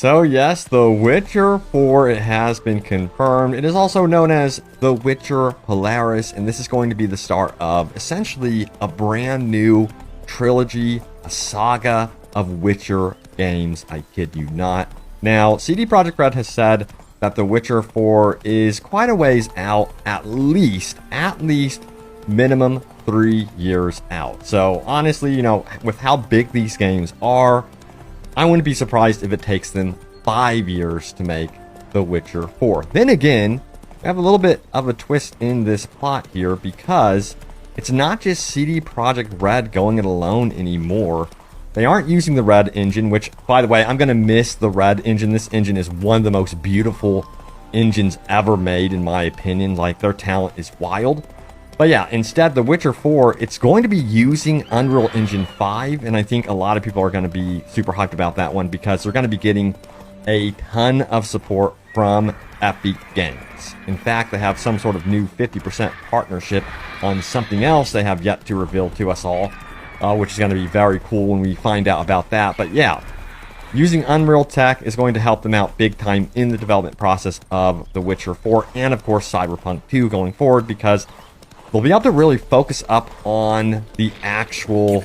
So yes, The Witcher 4, it has been confirmed. It is also known as The Witcher Polaris, and this is going to be the start of essentially a brand new trilogy, a saga of Witcher games. I kid you not. Now, CD Projekt Red has said that The Witcher 4 is quite a ways out, at least minimum 3 years out. So honestly, you know, with how big these games are, I wouldn't be surprised if it takes them 5 years to make The Witcher 4. Then again, we have a little bit of a twist in this plot here because it's not just CD Projekt Red going it alone anymore. They aren't using the Red engine, which, by the way, I'm going to miss the Red engine. This engine is one of the most beautiful engines ever made, in my opinion. Like, their talent is wild. But yeah, instead, The Witcher 4, it's going to be using Unreal Engine 5, and I think a lot of people are going to be super hyped about that one because they're going to be getting a ton of support from Epic Games. In fact, they have some sort of new 50% partnership on something else they have yet to reveal to us all, which is going to be very cool when we find out about that. But yeah, using Unreal Tech is going to help them out big time in the development process of The Witcher 4 and, of course, Cyberpunk 2 going forward because they'll be able to really focus up on the actual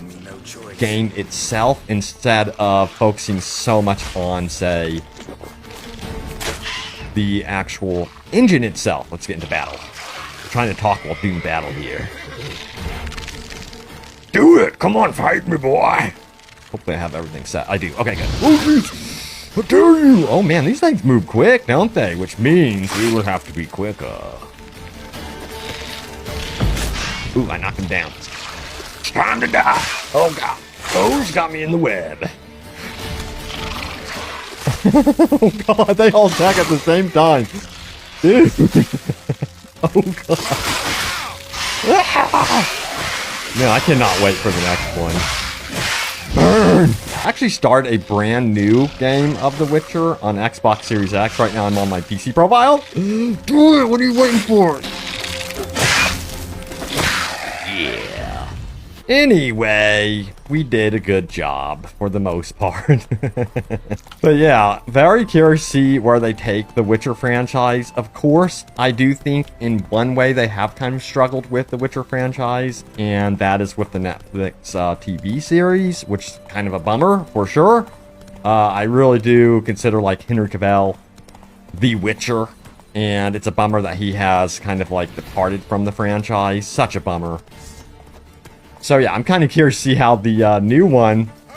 game itself instead of focusing so much on, say, the actual engine itself. Let's get into battle. I'm trying to talk while doing battle here. Do it! Come on, fight me, boy! Hopefully I have everything set. I do. Okay, good. Oh, I dare you! Oh man, these things move quick, don't they? Which means we will have to be quicker. Ooh, I knocked him down. It's time to die. Oh, God. Those got me in the web. Oh, God. They all attack at the same time. Dude. Oh, God. Man, I cannot wait for the next one. Burn. I actually started a brand new game of The Witcher on Xbox Series X. Right now, I'm on my PC profile. Do it. What are you waiting for? Yeah. Anyway, we did a good job for the most part. But yeah, very curious to see where they take the Witcher franchise. Of course, I do think in one way they have kind of struggled with the Witcher franchise, and that is with the Netflix TV series, which is kind of a bummer for sure. I really do consider like Henry Cavill the Witcher, and it's a bummer that he has kind of like departed from the franchise. Such a bummer. So yeah, I'm kind of curious to see how the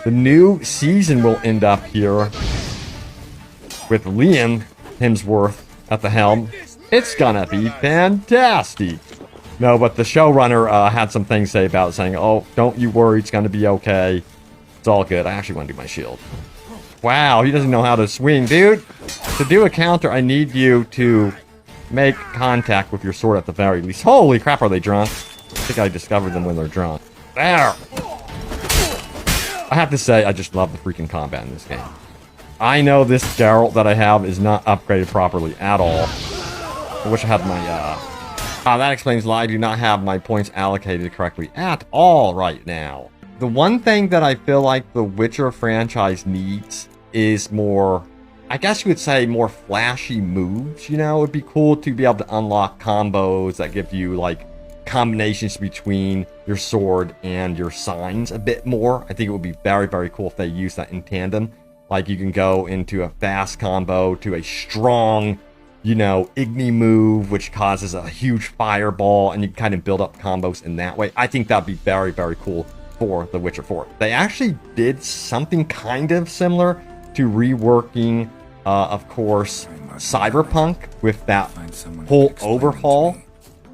new season will end up here with Liam Hemsworth at the helm. It's gonna be fantastic. No, but the showrunner had some things to say about it, saying, oh, don't you worry, it's gonna be okay. It's all good. I actually want to do my shield. Wow, he doesn't know how to swing, dude. To do a counter, I need you to make contact with your sword at the very least. Holy crap, are they drunk? I think I discovered them when they're drunk. There! I have to say, I just love the freaking combat in this game. I know this Geralt that I have is not upgraded properly at all. I wish I had my, that explains why I do not have my points allocated correctly at all right now. The one thing that I feel like the Witcher franchise needs is more, I guess you would say, more flashy moves. You know, it would be cool to be able to unlock combos that give you, like, combinations between your sword and your signs a bit more. I think it would be very, very cool if they use that in tandem. Like, you can go into a fast combo to a strong, you know, Igni move, which causes a huge fireball, and you can kind of build up combos in that way. I think that'd be very, very cool for The Witcher 4. They actually did something kind of similar to reworking, of course, Cyberpunk with that whole overhaul.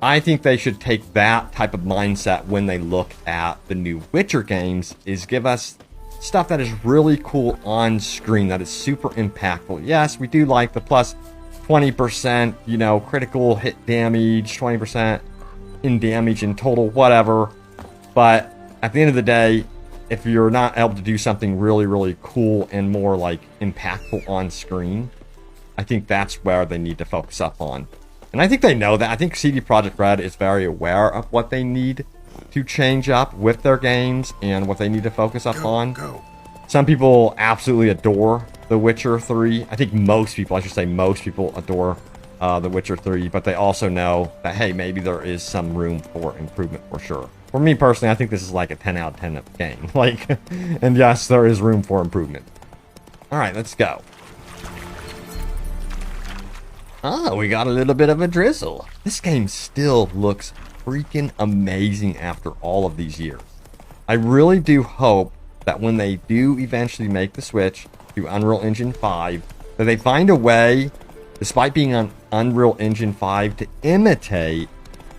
I think they should take that type of mindset when they look at the new Witcher games, is give us stuff that is really cool on screen, that is super impactful. Yes, we do like the plus 20%, you know, critical hit damage, 20% in damage in total, whatever. But at the end of the day, if you're not able to do something really, really cool and more like impactful on screen, I think that's where they need to focus up on. And I think they know that. I think CD Projekt Red is very aware of what they need to change up with their games and what they need to focus up on. Some people absolutely adore The Witcher 3. I think most people, I should say most people adore The Witcher 3, but they also know that, hey, maybe there is some room for improvement for sure. For me personally, I think this is like a 10 out of 10 game. Like, and yes, there is room for improvement. All right, let's go. Oh, we got a little bit of a drizzle. This game still looks freaking amazing after all of these years. I really do hope that when they do eventually make the switch to Unreal Engine 5, that they find a way, despite being on Unreal Engine 5, to imitate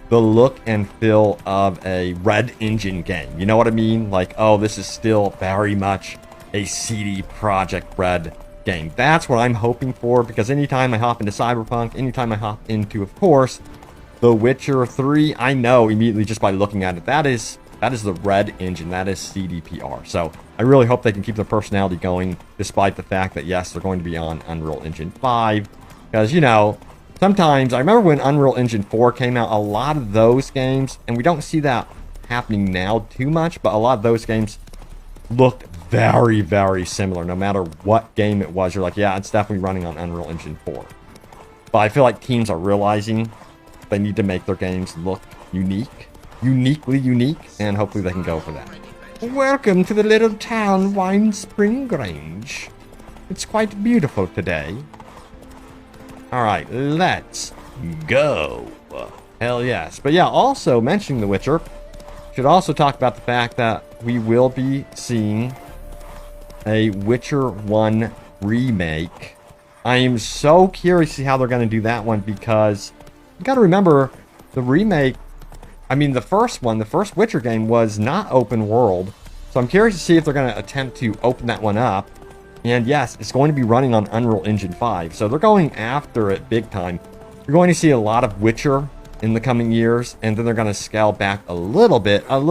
the look and feel of a Red Engine game. You know what I mean? Like, oh, this is still very much a CD Projekt Red game. That's what I'm hoping for, because anytime I hop into Cyberpunk, anytime I hop into, of course, The Witcher 3, I know immediately just by looking at it, that is the Red Engine, that is CDPR. So I really hope they can keep their personality going, despite the fact that, yes, they're going to be on Unreal Engine 5. Because, you know, sometimes, I remember when Unreal Engine 4 came out, a lot of those games, and we don't see that happening now too much, but a lot of those games looked very, very similar. No matter what game it was, you're like, yeah, it's definitely running on Unreal Engine 4. But I feel like teams are realizing they need to make their games look uniquely unique, and hopefully they can go for that. Welcome to the little town Wine Spring Grange. It's quite beautiful today. Alright, let's go. Hell yes. But yeah, also mentioning The Witcher, should also talk about the fact that we will be seeing a Witcher 1 remake. I am so curious to see how they're going to do that one, because you got to remember, the remake, I mean, the first Witcher game was not open world. So I'm curious to see if they're going to attempt to open that one up. And yes, it's going to be running on Unreal Engine 5. So they're going after it big time. You're going to see a lot of Witcher in the coming years. And then they're going to scale back a little bit on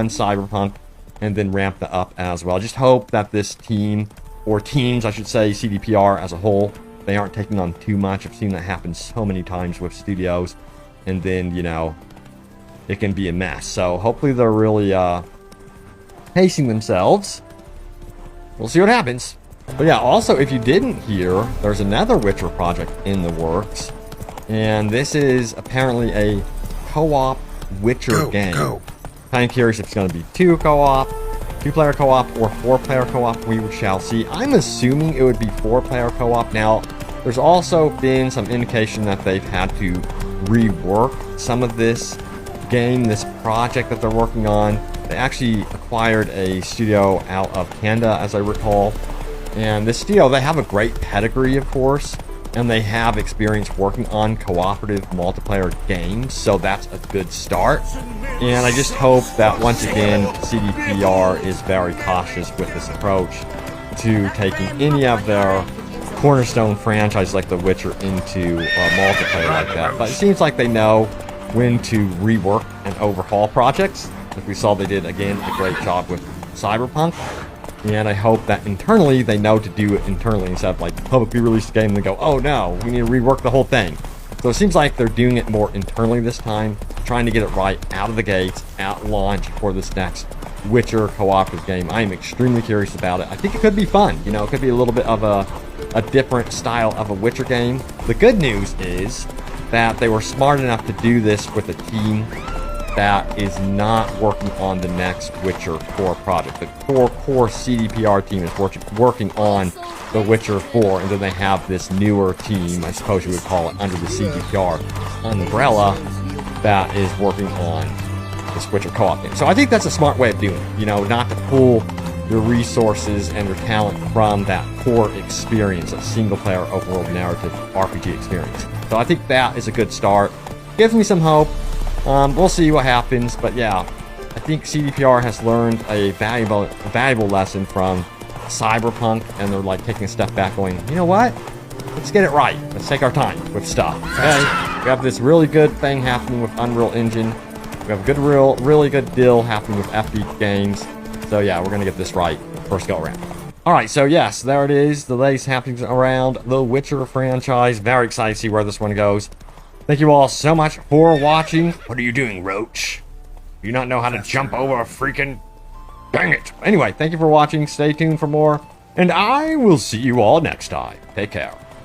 Cyberpunk. And then ramp that up as well. I just hope that this team, or teams, I should say, CDPR as a whole, they aren't taking on too much. I've seen that happen so many times with studios. And then, you know, it can be a mess. So hopefully they're really pacing themselves. We'll see what happens. But yeah, also, if you didn't hear, there's another Witcher project in the works. And this is apparently a co-op Witcher game. Kind of curious if it's going to be two-player co-op, or four-player co-op. We shall see. I'm assuming it would be four-player co-op. Now, there's also been some indication that they've had to rework some of this game, this project that they're working on. They actually acquired a studio out of Canada, as I recall. And this studio, they have a great pedigree, of course, and they have experience working on cooperative multiplayer games, so that's a good start. And I just hope that, once again, CDPR is very cautious with this approach to taking any of their cornerstone franchises like The Witcher into multiplayer like that. But it seems like they know when to rework and overhaul projects. Like we saw, they did, again, a great job with Cyberpunk. And I hope that internally they know to do it internally instead of like publicly release the game and they go, oh no, we need to rework the whole thing. So it seems like they're doing it more internally this time, trying to get it right out of the gates, at launch for this next Witcher cooperative game. I am extremely curious about it. I think it could be fun. You know, it could be a little bit of a different style of a Witcher game. The good news is that they were smart enough to do this with a team that is not working on the next Witcher 4 project. The core CDPR team is working on The Witcher 4, and then they have this newer team, I suppose you would call it, under the CDPR umbrella, that is working on this Witcher co-op game. So I think that's a smart way of doing it, you know, not to pull your resources and your talent from that core experience, a single-player open-world narrative RPG experience. So I think that is a good start. Gives me some hope. We'll see what happens, but yeah, I think CDPR has learned a valuable lesson from Cyberpunk, and they're like taking a step back going, you know what? Let's get it right. Let's take our time with stuff, okay? We have this really good thing happening with Unreal Engine. We have a really good deal happening with FB Games. So yeah, we're gonna get this right first go around. Alright, so yes, there it is. The latest happenings around the Witcher franchise. Very excited to see where this one goes. Thank you all so much for watching. What are you doing, Roach? Do you not know how to jump over a freaking... Dang it. Anyway, thank you for watching. Stay tuned for more. And I will see you all next time. Take care.